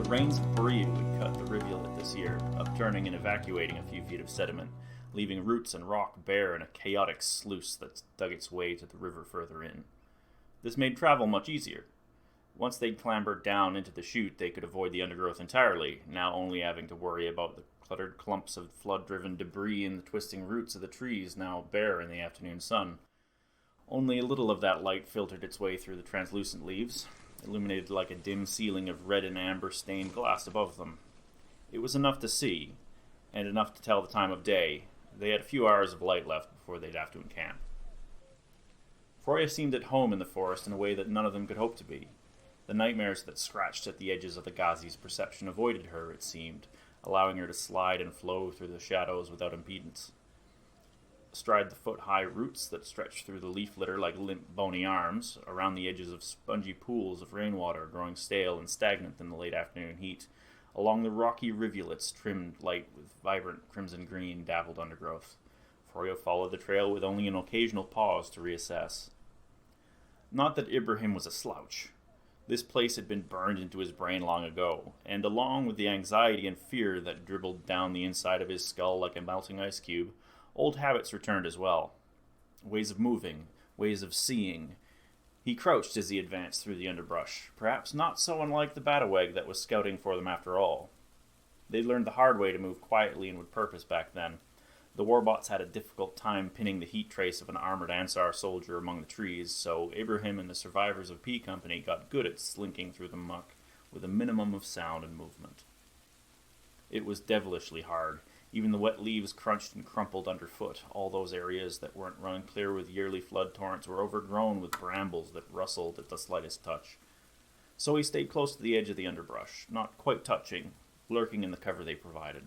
but rains of breed would cut the rivulet this year, upturning and evacuating a few feet of sediment, leaving roots and rock bare in a chaotic sluice that dug its way to the river further in. This made travel much easier. Once they'd clambered down into the chute, they could avoid the undergrowth entirely, now only having to worry about the cluttered clumps of flood-driven debris and the twisting roots of the trees now bare in the afternoon sun. Only a little of that light filtered its way through the translucent leaves, illuminated like a dim ceiling of red and amber-stained glass above them. It was enough to see, and enough to tell the time of day. They had a few hours of light left before they'd have to encamp. Froya seemed at home in the forest in a way that none of them could hope to be. The nightmares that scratched at the edges of the Ghazi's perception avoided her, it seemed, allowing her to slide and flow through the shadows without impedance. Astride the foot-high roots that stretched through the leaf litter like limp, bony arms, around the edges of spongy pools of rainwater growing stale and stagnant in the late afternoon heat, along the rocky rivulets trimmed light with vibrant crimson-green dappled undergrowth. Froya followed the trail with only an occasional pause to reassess. Not that Ibrahim was a slouch. This place had been burned into his brain long ago, and along with the anxiety and fear that dribbled down the inside of his skull like a melting ice cube, old habits returned as well. Ways of moving, ways of seeing. He crouched as he advanced through the underbrush, perhaps not so unlike the bataweg that was scouting for them after all. They'd learned the hard way to move quietly and with purpose back then. The warbots had a difficult time pinning the heat trace of an armored Ansar soldier among the trees, so Ibrahim and the survivors of P Company got good at slinking through the muck with a minimum of sound and movement. It was devilishly hard. Even the wet leaves crunched and crumpled underfoot. All those areas that weren't run clear with yearly flood torrents were overgrown with brambles that rustled at the slightest touch. So he stayed close to the edge of the underbrush, not quite touching, lurking in the cover they provided.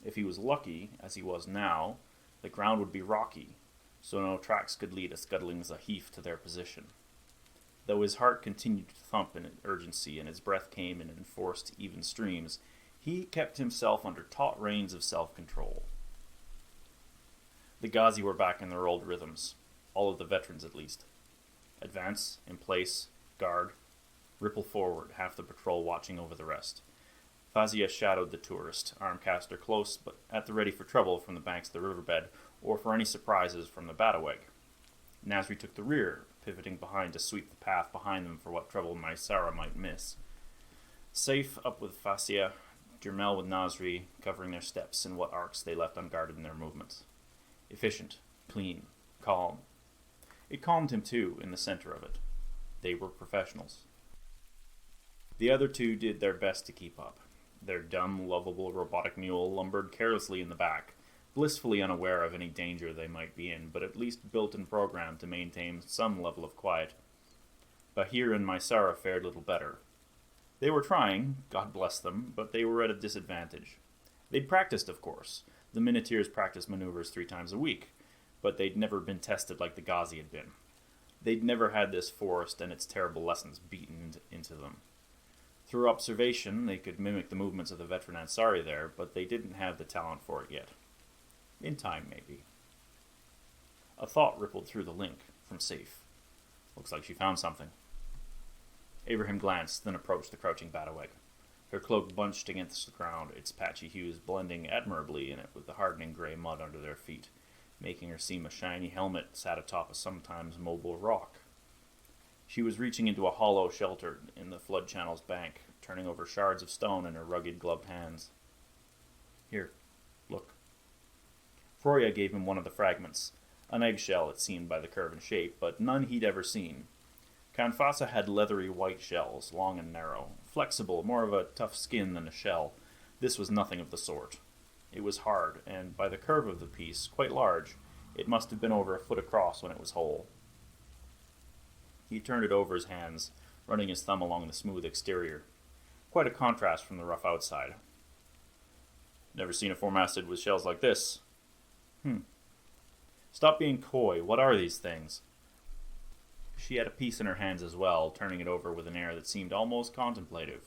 If he was lucky, as he was now, the ground would be rocky, so no tracks could lead a scuttling Zahif to their position. Though his heart continued to thump in urgency and his breath came in enforced, even streams, he kept himself under taut reins of self-control. The Ghazi were back in their old rhythms, all of the veterans at least. Advance, in place, guard, ripple forward, half the patrol watching over the rest. Fazia shadowed the tourist, arm-caster close, but at the ready for trouble from the banks of the riverbed, or for any surprises from the bataweg. Nasri took the rear, pivoting behind to sweep the path behind them for what trouble Maisara might miss. Safe up with Fazia, Jermel with Nasri, covering their steps in what arcs they left unguarded in their movements. Efficient, clean, calm. It calmed him, too, in the center of it. They were professionals. The other two did their best to keep up. Their dumb, lovable robotic mule lumbered carelessly in the back, blissfully unaware of any danger they might be in, but at least built and programmed to maintain some level of quiet. Bahir and Maisara fared little better. They were trying, God bless them, but they were at a disadvantage. They'd practiced, of course. The Minotaurs practiced maneuvers 3 times a week, but they'd never been tested like the Ghazi had been. They'd never had this forest and its terrible lessons beaten into them. Through observation, they could mimic the movements of the veteran Ansari there, but they didn't have the talent for it yet. In time, maybe. A thought rippled through the link, from Safe. Looks like she found something. Abraham glanced, then approached the crouching bataweg. Her cloak bunched against the ground, its patchy hues blending admirably in it with the hardening gray mud under their feet, making her seem a shiny helmet sat atop a sometimes mobile rock. She was reaching into a hollow shelter in the flood channel's bank, turning over shards of stone in her rugged, gloved hands. Here, look. Froya gave him one of the fragments, an eggshell it seemed by the curve and shape, but none he'd ever seen. Kanfasa had leathery white shells, long and narrow, flexible, more of a tough skin than a shell. This was nothing of the sort. It was hard, and by the curve of the piece, quite large. It must have been over a foot across when it was whole. He turned it over his hands, running his thumb along the smooth exterior. Quite a contrast from the rough outside. Never seen a four-masted with shells like this. Stop being coy. What are these things? She had a piece in her hands as well, turning it over with an air that seemed almost contemplative.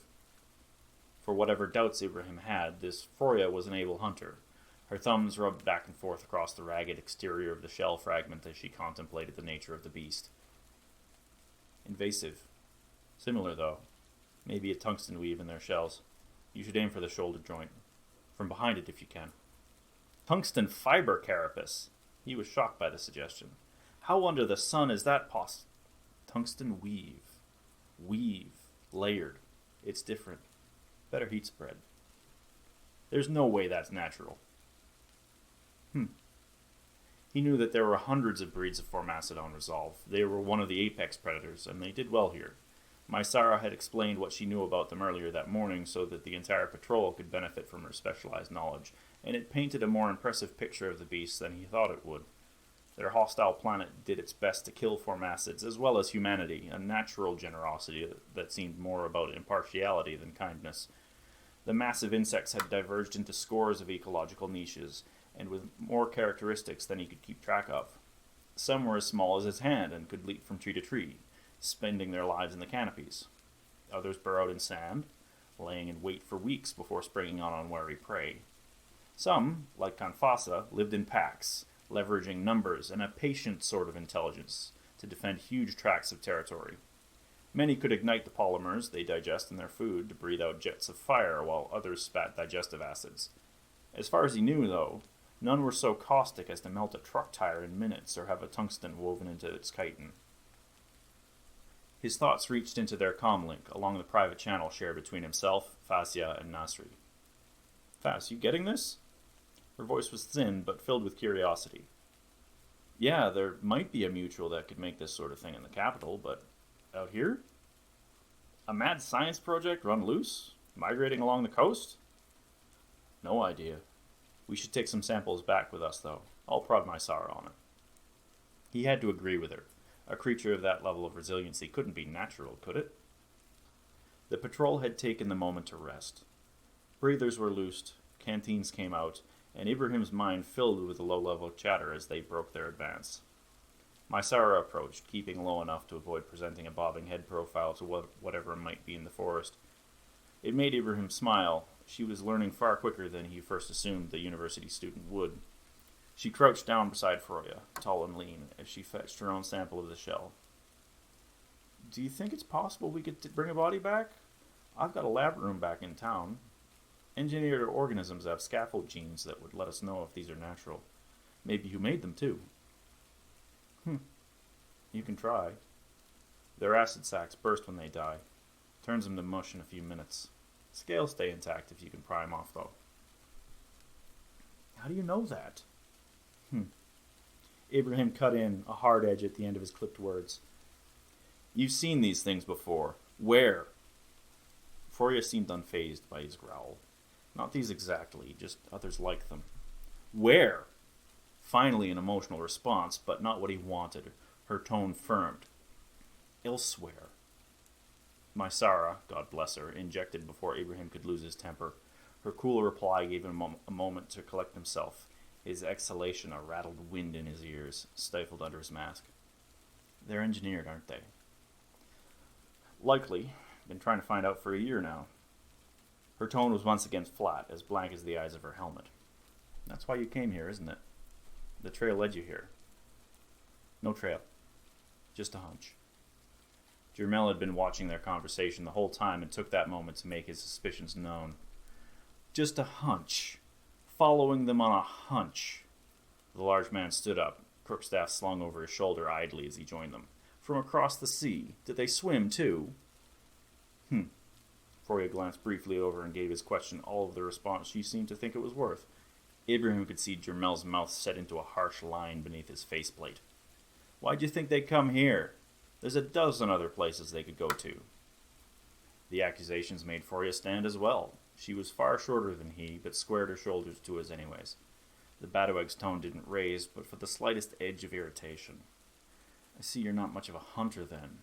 For whatever doubts Ibrahim had, this Froya was an able hunter. Her thumbs rubbed back and forth across the ragged exterior of the shell fragment as she contemplated the nature of the beast. Invasive. Similar, though. Maybe a tungsten weave in their shells. You should aim for the shoulder joint. From behind it if you can. Tungsten fiber carapace. He was shocked by the suggestion. How under the sun is that possible? Tungsten weave. Weave. Layered. It's different. Better heat spread. There's no way that's natural. He knew that there were hundreds of breeds of Formacid Resolve. They were one of the apex predators, and they did well here. Mysara had explained what she knew about them earlier that morning so that the entire patrol could benefit from her specialized knowledge, and it painted a more impressive picture of the beasts than he thought it would. Their hostile planet did its best to kill Formacids, as well as humanity, a natural generosity that seemed more about impartiality than kindness. The massive insects had diverged into scores of ecological niches, and with more characteristics than he could keep track of. Some were as small as his hand and could leap from tree to tree, spending their lives in the canopies. Others burrowed in sand, laying in wait for weeks before springing on unwary prey. Some, like Kanfasa, lived in packs, leveraging numbers and a patient sort of intelligence to defend huge tracts of territory. Many could ignite the polymers they digest in their food to breathe out jets of fire, while others spat digestive acids. As far as he knew, though, none were so caustic as to melt a truck tire in minutes or have a tungsten woven into its chitin. His thoughts reached into their comlink along the private channel shared between himself, Fasya, and Nasri. Fas, you getting this? Her voice was thin, but filled with curiosity. Yeah, there might be a mutual that could make this sort of thing in the capital, but out here? A mad science project run loose? Migrating along the coast? No idea. We should take some samples back with us, though. I'll prod Mysara on it. He had to agree with her. A creature of that level of resiliency couldn't be natural, could it? The patrol had taken the moment to rest. Breathers were loosed, canteens came out, and Ibrahim's mind filled with low-level chatter as they broke their advance. Mysara approached, keeping low enough to avoid presenting a bobbing head profile to whatever might be in the forest. It made Ibrahim smile. She was learning far quicker than he first assumed the university student would. She crouched down beside Froya, tall and lean, as she fetched her own sample of the shell. Do you think it's possible we could bring a body back? I've got a lab room back in town. Engineered organisms have scaffold genes that would let us know if these are natural. Maybe you made them, too. You can try. Their acid sacs burst when they die. Turns them to mush in a few minutes. Scales stay intact if you can pry them off, though. How do you know that? Ibrahim cut in, a hard edge at the end of his clipped words. You've seen these things before. Where? Foria seemed unfazed by his growl. Not these exactly, just others like them. Where? Finally an emotional response, but not what he wanted. Her tone firmed. Elsewhere. Mysara, God bless her, injected before Ibrahim could lose his temper. Her cool reply gave him a moment to collect himself. His exhalation a rattled wind in his ears, stifled under his mask. They're engineered, aren't they? Likely. Been trying to find out for a year now. Her tone was once again flat, as blank as the eyes of her helmet. That's why you came here, isn't it? The trail led you here. No trail. Just a hunch. Jermel had been watching their conversation the whole time and took that moment to make his suspicions known. Just a hunch. Following them on a hunch. The large man stood up, crookstaff slung over his shoulder idly as he joined them. From across the sea. Did they swim, too? Foria glanced briefly over and gave his question all of the response she seemed to think it was worth. Ibrahim could see Jermel's mouth set into a harsh line beneath his faceplate. Why'd you think they'd come here? There's a dozen other places they could go to. The accusations made Foria stand as well. She was far shorter than he, but squared her shoulders to his anyways. The Badaweg's tone didn't raise, but for the slightest edge of irritation. I see you're not much of a hunter, then.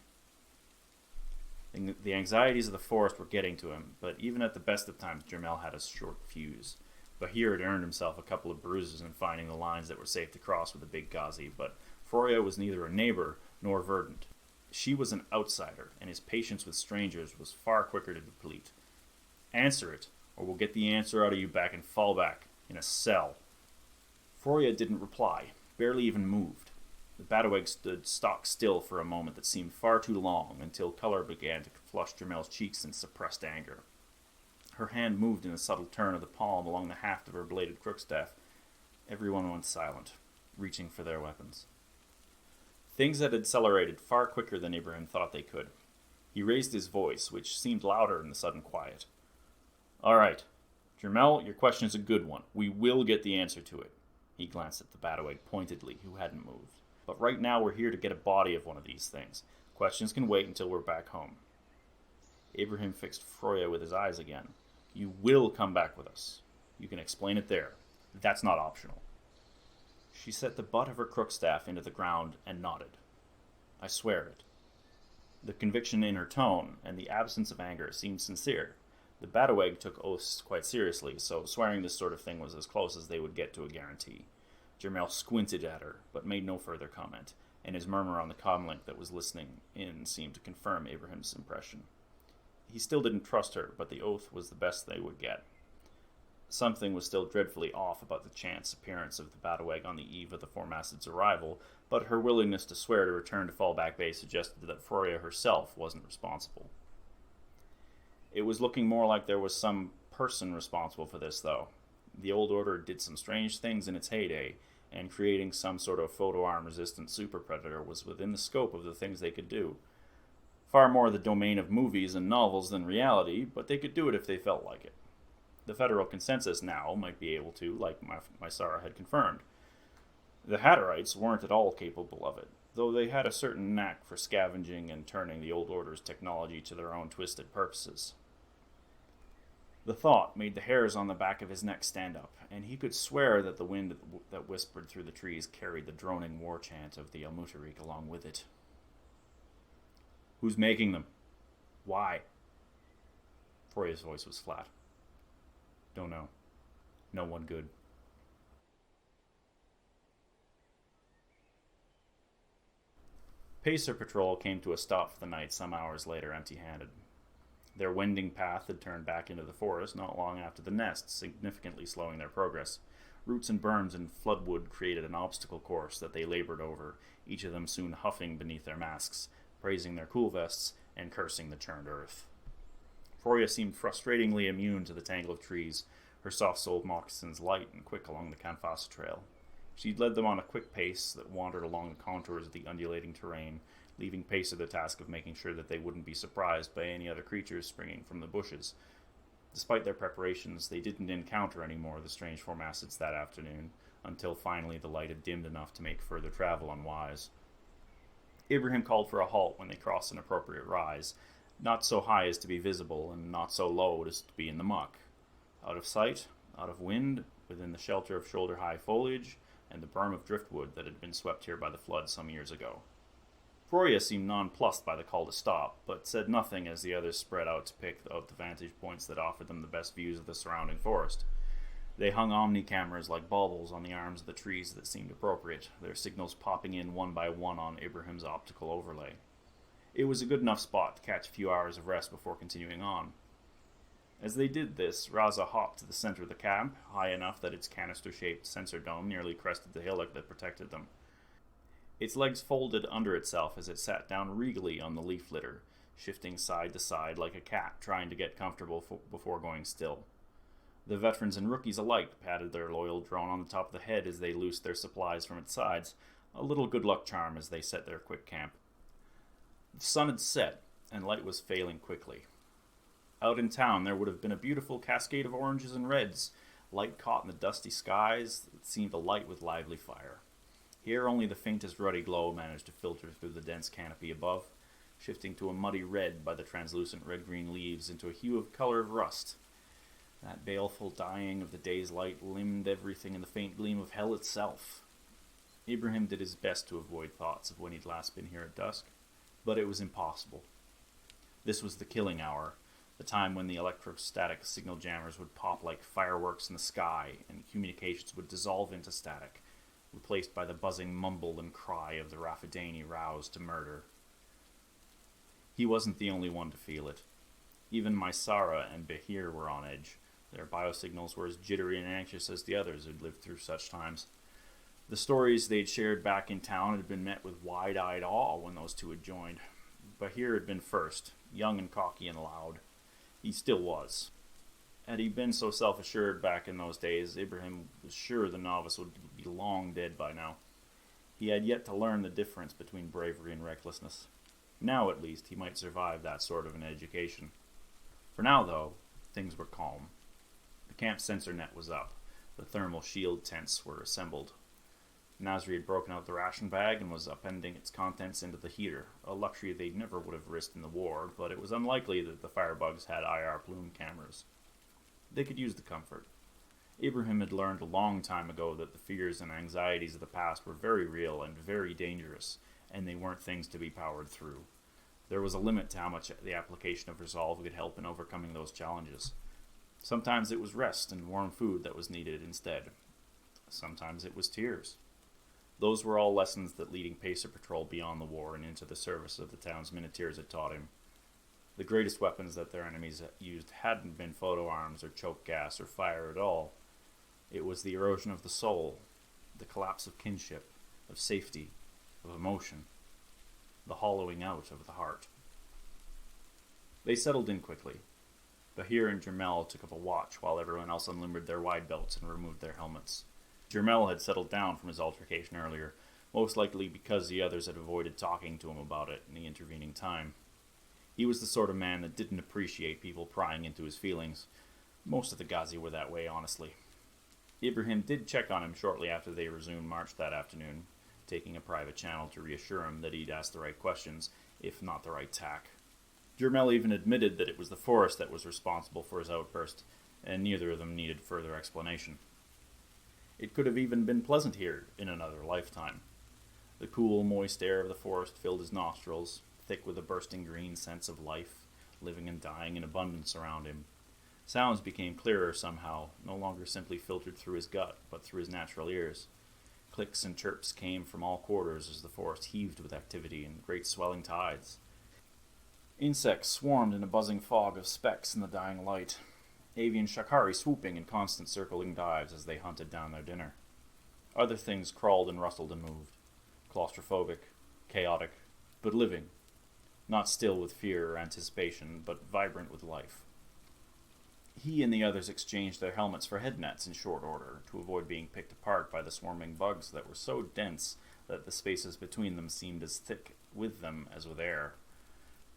The anxieties of the forest were getting to him, but even at the best of times, Jermel had a short fuse. Bahir had earned himself a couple of bruises in finding the lines that were safe to cross with the big Ghazi, but Foria was neither a neighbor nor verdant. She was an outsider, and his patience with strangers was far quicker to deplete. Answer it, or we'll get the answer out of you back in Fallback, in a cell. Foria didn't reply, barely even moved. The Bataweg stood stock still for a moment that seemed far too long, until color began to flush Jermel's cheeks in suppressed anger. Her hand moved in a subtle turn of the palm along the haft of her bladed crookstaff. Everyone went silent, reaching for their weapons. Things had accelerated far quicker than Ibrahim thought they could. He raised his voice, which seemed louder in the sudden quiet. "All right. Jermel, your question is a good one. We will get the answer to it." He glanced at the Bataweg pointedly, who hadn't moved. "But right now we're here to get a body of one of these things. Questions can wait until we're back home." Ibrahim fixed Froya with his eyes again. "You will come back with us. You can explain it there. That's not optional." She set the butt of her crookstaff into the ground and nodded. "I swear it." The conviction in her tone and the absence of anger seemed sincere. The Bataweg took oaths quite seriously, so swearing this sort of thing was as close as they would get to a guarantee. Jermel squinted at her, but made no further comment, and his murmur on the comlink that was listening in seemed to confirm Ibrahim's impression. He still didn't trust her, but the oath was the best they would get. Something was still dreadfully off about the chance appearance of the Bataweg on the eve of the Four-Masted's arrival, but her willingness to swear to return to Fallback Bay suggested that Froya herself wasn't responsible. It was looking more like there was some person responsible for this, though. The Old Order did some strange things in its heyday, and creating some sort of photo-arm-resistant super-predator was within the scope of the things they could do. Far more the domain of movies and novels than reality, but they could do it if they felt like it. The federal consensus now might be able to, like Mysara had confirmed. The Hatterites weren't at all capable of it, though they had a certain knack for scavenging and turning the Old Order's technology to their own twisted purposes. The thought made the hairs on the back of his neck stand up, and he could swear that the wind that whispered through the trees carried the droning war chant of the Almutarik along with it. "Who's making them? Why?" Froya's voice was flat. "Don't know. No one good." Pacer Patrol came to a stop for the night some hours later, empty-handed. Their wending path had turned back into the forest not long after the nest, significantly slowing their progress. Roots and berms and floodwood created an obstacle course that they labored over, each of them soon huffing beneath their masks, praising their cool vests, and cursing the churned earth. Froya seemed frustratingly immune to the tangle of trees, her soft-soled moccasins light and quick along the Canfasa trail. She'd led them on a quick pace that wandered along the contours of the undulating terrain, leaving Pacer the task of making sure that they wouldn't be surprised by any other creatures springing from the bushes. Despite their preparations, they didn't encounter any more of the strange Four-Masteds that afternoon, until finally the light had dimmed enough to make further travel unwise. Ibrahim called for a halt when they crossed an appropriate rise, not so high as to be visible, and not so low as to be in the muck. Out of sight, out of wind, within the shelter of shoulder-high foliage, and the berm of driftwood that had been swept here by the flood some years ago. Froya seemed nonplussed by the call to stop, but said nothing as the others spread out to pick out the vantage points that offered them the best views of the surrounding forest. They hung omni-cameras like baubles on the arms of the trees that seemed appropriate, their signals popping in one by one on Ibrahim's optical overlay. It was a good enough spot to catch a few hours of rest before continuing on. As they did this, Raza hopped to the center of the camp, high enough that its canister-shaped sensor dome nearly crested the hillock that protected them. Its legs folded under itself as it sat down regally on the leaf litter, shifting side to side like a cat trying to get comfortable before going still. The veterans and rookies alike patted their loyal drone on the top of the head as they loosed their supplies from its sides, a little good luck charm as they set their quick camp. The sun had set, and light was failing quickly. Out in town there would have been a beautiful cascade of oranges and reds, light caught in the dusty skies that seemed alight with lively fire. Here only the faintest ruddy glow managed to filter through the dense canopy above, shifting to a muddy red by the translucent red-green leaves into a hue of color of rust. That baleful dying of the day's light limned everything in the faint gleam of hell itself. Ibrahim did his best to avoid thoughts of when he'd last been here at dusk, but it was impossible. This was the killing hour, the time when the electrostatic signal jammers would pop like fireworks in the sky, and communications would dissolve into static, replaced by the buzzing mumble and cry of the Rafidani roused to murder. He wasn't the only one to feel it. Even Mysara and Bahir were on edge. Their biosignals were as jittery and anxious as the others who'd lived through such times. The stories they'd shared back in town had been met with wide-eyed awe when those two had joined. But here had been first, young and cocky and loud. He still was. Had he been so self-assured back in those days, Abraham was sure the novice would be long dead by now. He had yet to learn the difference between bravery and recklessness. Now, at least, he might survive that sort of an education. For now, though, things were calm. The camp sensor net was up. The thermal shield tents were assembled. Nasri had broken out the ration bag and was upending its contents into the heater, a luxury they never would have risked in the war, but it was unlikely that the firebugs had IR plume cameras. They could use the comfort. Abraham had learned a long time ago that the fears and anxieties of the past were very real and very dangerous, and they weren't things to be powered through. There was a limit to how much the application of resolve could help in overcoming those challenges. Sometimes it was rest and warm food that was needed instead. Sometimes it was tears. Those were all lessons that leading Pacer Patrol beyond the war and into the service of the town's Miniteers had taught him. The greatest weapons that their enemies used hadn't been photo arms or choke gas or fire at all. It was the erosion of the soul, the collapse of kinship, of safety, of emotion, the hollowing out of the heart. They settled in quickly. Bahir and Jermel took up a watch while everyone else unlimbered their wide belts and removed their helmets. Jermel had settled down from his altercation earlier, most likely because the others had avoided talking to him about it in the intervening time. He was the sort of man that didn't appreciate people prying into his feelings. Most of the Ghazi were that way, honestly. Ibrahim did check on him shortly after they resumed march that afternoon, taking a private channel to reassure him that he'd asked the right questions, if not the right tack. Jermel even admitted that it was the forest that was responsible for his outburst, and neither of them needed further explanation. It could have even been pleasant here in another lifetime. The cool, moist air of the forest filled his nostrils, thick with a bursting green sense of life, living and dying in abundance around him. Sounds became clearer somehow, no longer simply filtered through his gut, but through his natural ears. Clicks and chirps came from all quarters as the forest heaved with activity and great swelling tides. Insects swarmed in a buzzing fog of specks in the dying light, avian shakari swooping in constant circling dives as they hunted down their dinner. Other things crawled and rustled and moved, claustrophobic, chaotic, but living, not still with fear or anticipation, but vibrant with life. He and the others exchanged their helmets for head nets in short order, to avoid being picked apart by the swarming bugs that were so dense that the spaces between them seemed as thick with them as with air.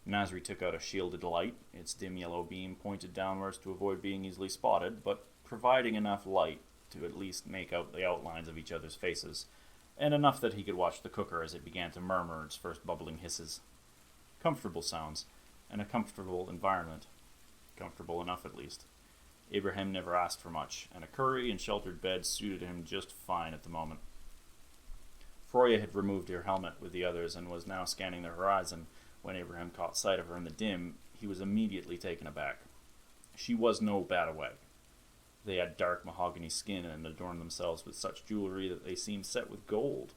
Nasri took out a shielded light, its dim yellow beam pointed downwards to avoid being easily spotted, but providing enough light to at least make out the outlines of each other's faces, and enough that he could watch the cooker as it began to murmur its first bubbling hisses. Comfortable sounds, and a comfortable environment. Comfortable enough, at least. Abraham never asked for much, and a curry and sheltered bed suited him just fine at the moment. Froya had removed her helmet with the others and was now scanning the horizon. When Abraham caught sight of her in the dim, he was immediately taken aback. She was no Bataweg. They had dark mahogany skin and adorned themselves with such jewelry that they seemed set with gold.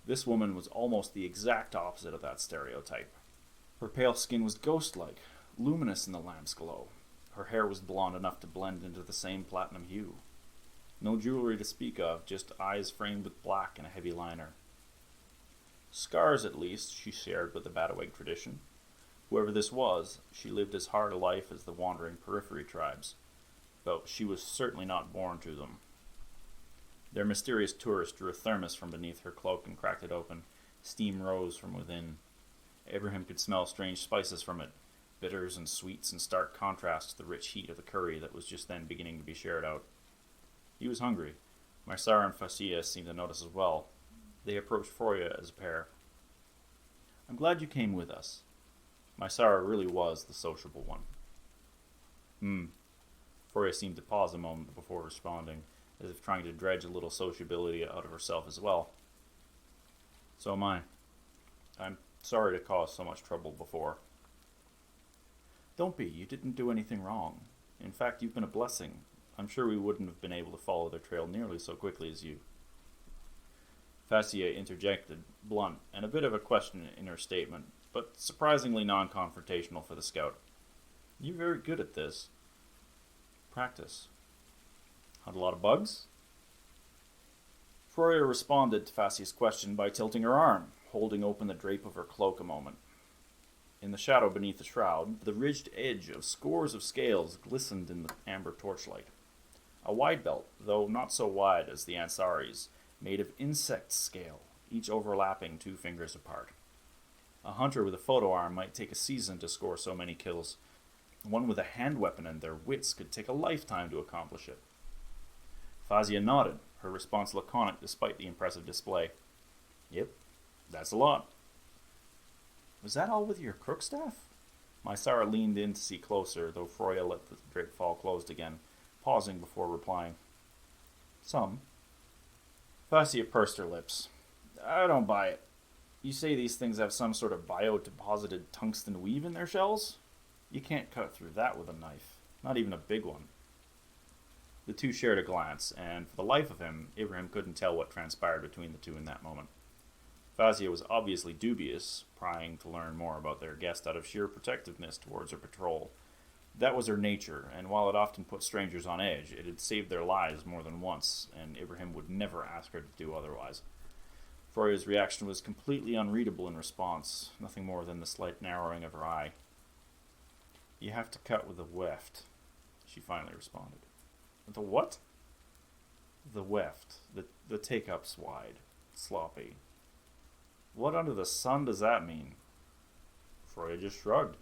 This woman was almost the exact opposite of that stereotype. Her pale skin was ghost-like, luminous in the lamp's glow. Her hair was blonde enough to blend into the same platinum hue. No jewelry to speak of, just eyes framed with black and a heavy liner. Scars, at least, she shared with the Bataweg tradition. Whoever this was, she lived as hard a life as the wandering periphery tribes, though she was certainly not born to them. Their mysterious tourist drew a thermos from beneath her cloak and cracked it open. Steam rose from within. Abraham could smell strange spices from it, bitters and sweets in stark contrast to the rich heat of the curry that was just then beginning to be shared out. He was hungry. Marsara and Fasia seemed to notice as well. They approached Froya as a pair. "I'm glad you came with us." Marsara really was the sociable one. Froya seemed to pause a moment before responding, as if trying to dredge a little sociability out of herself as well. "So am I. I'm sorry to cause so much trouble before." "Don't be. You didn't do anything wrong. In fact, you've been a blessing. I'm sure we wouldn't have been able to follow their trail nearly so quickly as you." Fasia interjected, blunt, and a bit of a question in her statement, but surprisingly non-confrontational for the scout. "You're very good at this." "Practice." "Hunt a lot of bugs?" Froya responded to Fassia's question by tilting her arm, holding open the drape of her cloak a moment. In the shadow beneath the shroud, the ridged edge of scores of scales glistened in the amber torchlight. A wide belt, though not so wide as the Ansari's, made of insect scale, each overlapping 2 fingers apart. A hunter with a photo arm might take a season to score so many kills. One with a hand weapon and their wits could take a lifetime to accomplish it. Fassia nodded, her response laconic despite the impressive display. Yep, that's a lot. Was that all with your crook staff? Mysara leaned in to see closer, though Froya let the drape fall closed again, pausing before replying. Some. Fassia pursed her lips. I don't buy it. You say these things have some sort of biodeposited tungsten weave in their shells? You can't cut through that with a knife, not even a big one. The two shared a glance, and for the life of him, Ibrahim couldn't tell what transpired between the two in that moment. Fassia was obviously dubious, prying to learn more about their guest out of sheer protectiveness towards her patrol. That was her nature, and while it often put strangers on edge, it had saved their lives more than once, and Ibrahim would never ask her to do otherwise. Froya's reaction was completely unreadable in response, nothing more than the slight narrowing of her eye. You have to cut with a weft, she finally responded. The what? The weft. The take-up's wide. Sloppy. What under the sun does that mean? Froya just shrugged.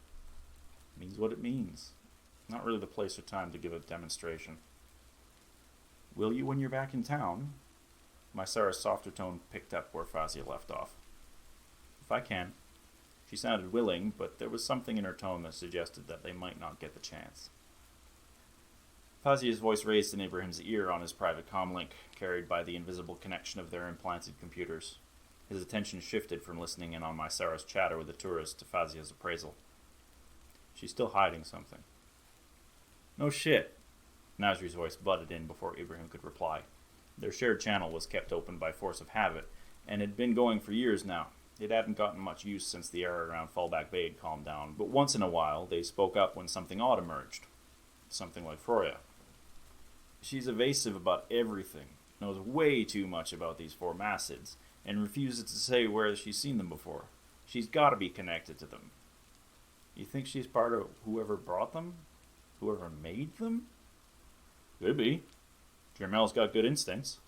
Means what it means. Not really the place or time to give a demonstration. Will you when you're back in town? Mysara's softer tone picked up where Fassia left off. If I can. She sounded willing, but there was something in her tone that suggested that they might not get the chance. Fassia's voice raised in Ibrahim's ear on his private comlink, carried by the invisible connection of their implanted computers. His attention shifted from listening in on Mysara's chatter with the tourist to Fassia's appraisal. She's still hiding something. No shit. Nasri's voice butted in before Ibrahim could reply. Their shared channel was kept open by force of habit, and had been going for years now. It hadn't gotten much use since the era around Fallback Bay had calmed down, but once in a while they spoke up when something odd emerged. Something like Froya. She's evasive about everything, knows way too much about these 4 Massids, and refuses to say where she's seen them before. She's got to be connected to them. You think she's part of whoever brought them? Whoever made them? Could be. Jermel's got good instincts.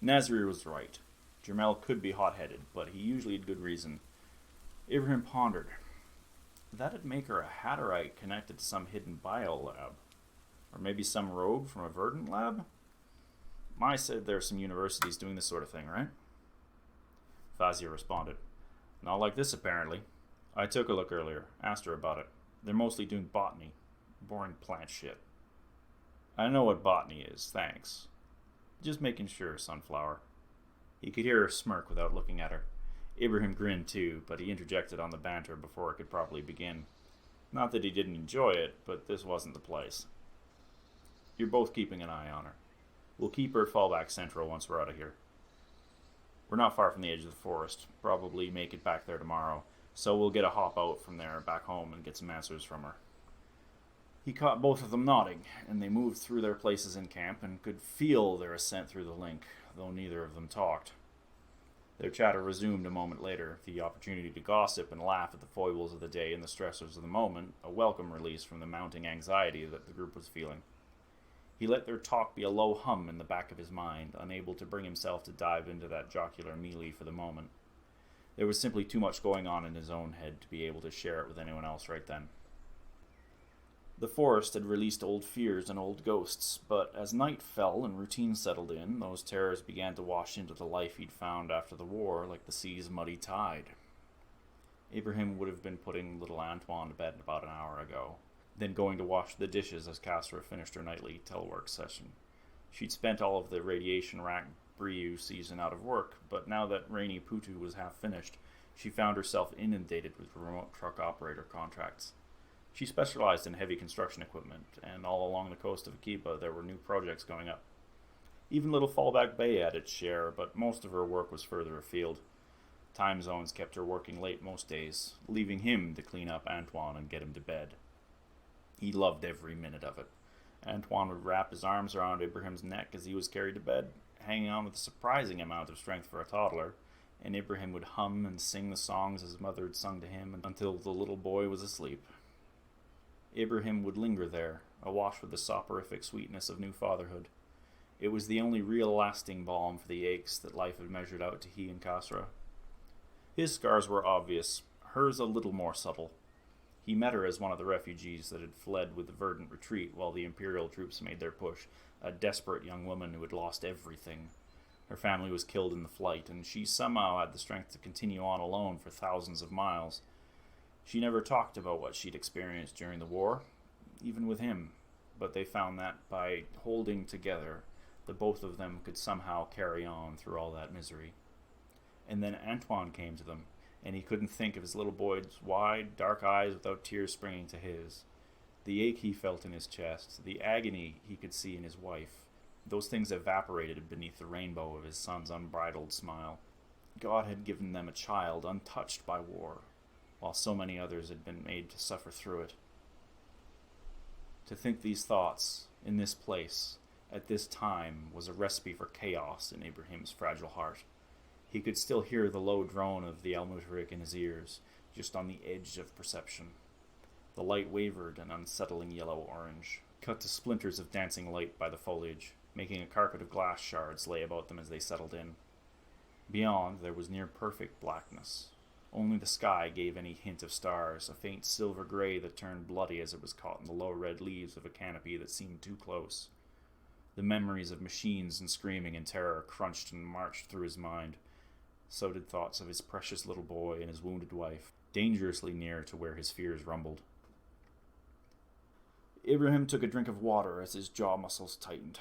Nasri was right. Jermel could be hot-headed, but he usually had good reason. Ibrahim pondered. That'd make her a Hatterite connected to some hidden biolab. Or maybe some rogue from a Verdant lab? Mai said there are some universities doing this sort of thing, right? Fassia responded. Not like this, apparently. I took a look earlier, asked her about it. They're mostly doing botany. Boring plant shit. I know what botany is, thanks. Just making sure, Sunflower. He could hear her smirk without looking at her. Ibrahim grinned too, but he interjected on the banter before it could properly begin. Not that he didn't enjoy it, but this wasn't the place. You're both keeping an eye on her. We'll keep her at Fallback Central once we're out of here. We're not far from the edge of the forest. Probably make it back there tomorrow, so we'll get a hop out from there back home and get some answers from her. He caught both of them nodding, and they moved through their places in camp and could feel their ascent through the link, though neither of them talked. Their chatter resumed a moment later, the opportunity to gossip and laugh at the foibles of the day and the stressors of the moment, a welcome release from the mounting anxiety that the group was feeling. He let their talk be a low hum in the back of his mind, unable to bring himself to dive into that jocular melee for the moment. There was simply too much going on in his own head to be able to share it with anyone else right then. The forest had released old fears and old ghosts, but as night fell and routine settled in, those terrors began to wash into the life he'd found after the war like the sea's muddy tide. Ibrahim would have been putting little Antoine to bed about an hour ago, then going to wash the dishes as Castra finished her nightly telework session. She'd spent all of the radiation-racked Brieux season out of work, but now that Rainy Putu was half finished, she found herself inundated with remote truck operator contracts. She specialized in heavy construction equipment, and all along the coast of Akiba there were new projects going up. Even Little Fallback Bay had its share, but most of her work was further afield. Time zones kept her working late most days, leaving him to clean up Antoine and get him to bed. He loved every minute of it. Antoine would wrap his arms around Ibrahim's neck as he was carried to bed, hanging on with a surprising amount of strength for a toddler, and Ibrahim would hum and sing the songs his mother had sung to him until the little boy was asleep. Ibrahim would linger there, awash with the soporific sweetness of new fatherhood. It was the only real lasting balm for the aches that life had measured out to he and Kasra. His scars were obvious, hers a little more subtle. He met her as one of the refugees that had fled with the verdant retreat while the Imperial troops made their push, a desperate young woman who had lost everything. Her family was killed in the flight, and she somehow had the strength to continue on alone for thousands of miles. She never talked about what she'd experienced during the war, even with him, but they found that by holding together, the both of them could somehow carry on through all that misery. And then Antoine came to them, and he couldn't think of his little boy's wide, dark eyes without tears springing to his. The ache he felt in his chest, the agony he could see in his wife, those things evaporated beneath the rainbow of his son's unbridled smile. God had given them a child untouched by war, while so many others had been made to suffer through it. To think these thoughts, in this place, at this time, was a recipe for chaos in Ibrahim's fragile heart. He could still hear the low drone of the Al-Mutarik in his ears, just on the edge of perception. The light wavered an unsettling yellow-orange, cut to splinters of dancing light by the foliage, making a carpet of glass shards lay about them as they settled in. Beyond, there was near-perfect blackness. Only the sky gave any hint of stars, a faint silver gray that turned bloody as it was caught in the low red leaves of a canopy that seemed too close. The memories of machines and screaming and terror crunched and marched through his mind. So did thoughts of his precious little boy and his wounded wife, dangerously near to where his fears rumbled. Ibrahim took a drink of water as his jaw muscles tightened.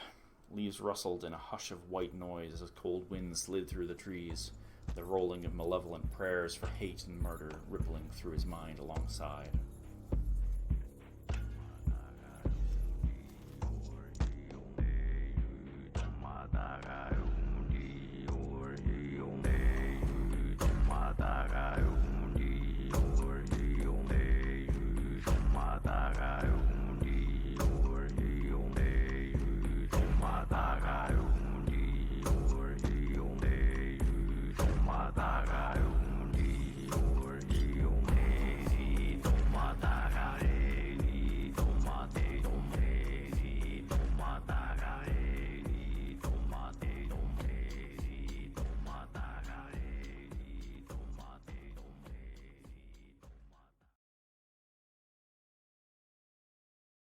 Leaves rustled in a hush of white noise as cold winds slid through the trees, the rolling of malevolent prayers for hate and murder rippling through his mind alongside.